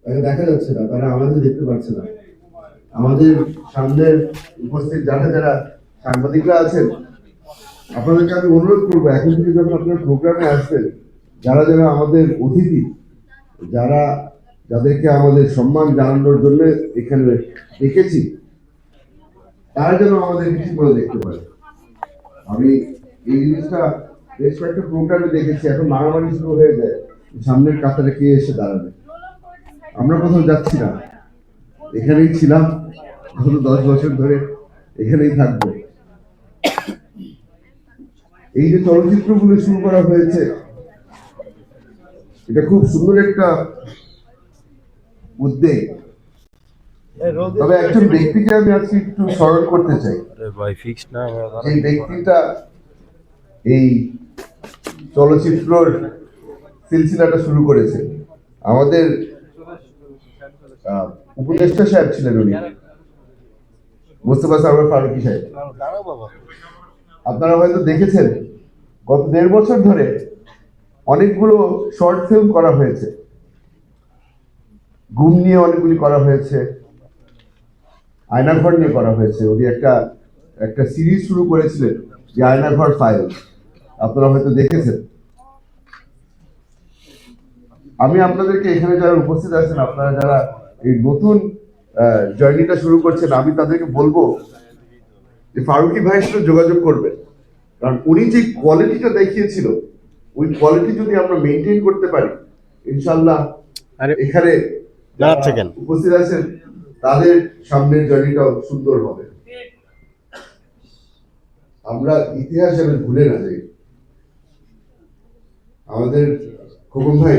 তাকে দেখা যাচ্ছে না, তারা আমাদের দেখতে পাচ্ছে না। আমাদের সামনে উপস্থিত যারা যারা সাংবাদিকরা আছেন, আপনাদেরকে আমি অনুরোধ করবো এখন থেকে যখন আপনার প্রোগ্রামে আসবেন, যারা যারা আমাদের অতিথি, যারা যাদেরকে আমাদের সম্মান জানানোর জন্য এখানে ডেকেছি, তারা যেন আমাদের কিছু করে দেখতে পারে। আমি এই জিনিসটা বেশ কয়েকটা প্রোগ্রামে দেখেছি, এখন মারামারি শুরু হয়ে যায় সামনের কাতারে কে এসে দাঁড়াবে। আমরা কোথাও যাচ্ছি না, এখানেই ছিলাম গত 10 বছর ধরে, এখানেই থাকবো। এই যে চলচ্চিত্রগুলো শুরু করা হয়েছে, এটা খুব সুন্দর একটা উদ্যোগ। তবে একজন ব্যক্তিকে আমি আজকে একটু স্মরণ করতে চাই। এই ব্যক্তিটা এই চলচ্চিত্রর সিলসিলাটা শুরু করেছে। আমাদের উপদেষ্টা সাহেব ছিলেন উনি, মোস্তফা সরোয়ার ফারুকী সাহেব। আপনারা হয়তো দেখেছেন গত 1.5 বছর ধরে অনেকগুলো শর্ট ফিল্ম করা হয়েছে, গুম নিয়ে অনেকগুলি করা হয়েছে, আয়নাঘর নিয়ে করা হয়েছে। উনি একটা একটা সিরিজ শুরু করেছিলেন যে আয়নাঘর ফাইল, আপনারা হয়তো দেখেছেন। আমি আপনাদেরকে এখানে যারা উপস্থিত আছেন, আপনারা যারা এই নতুন জার্নিটা শুরু করছেন, আমি তাদেরকে বলবো যে ফারুকী ভাইয়ের সাথে যোগাযোগ করবেন। কারণ উনি যে কোয়ালিটিটা দেখিয়েছিল, ওই কোয়ালিটি যদি আমরা মেনটেন করতে পারি, ইনশাল্লাহ এখানে উপস্থিত আছেন তাদের সামনের জার্নিটাও সুন্দর হবে। আমরা ইতিহাস যেন ভুলে না যাই। আমাদের খোকন ভাই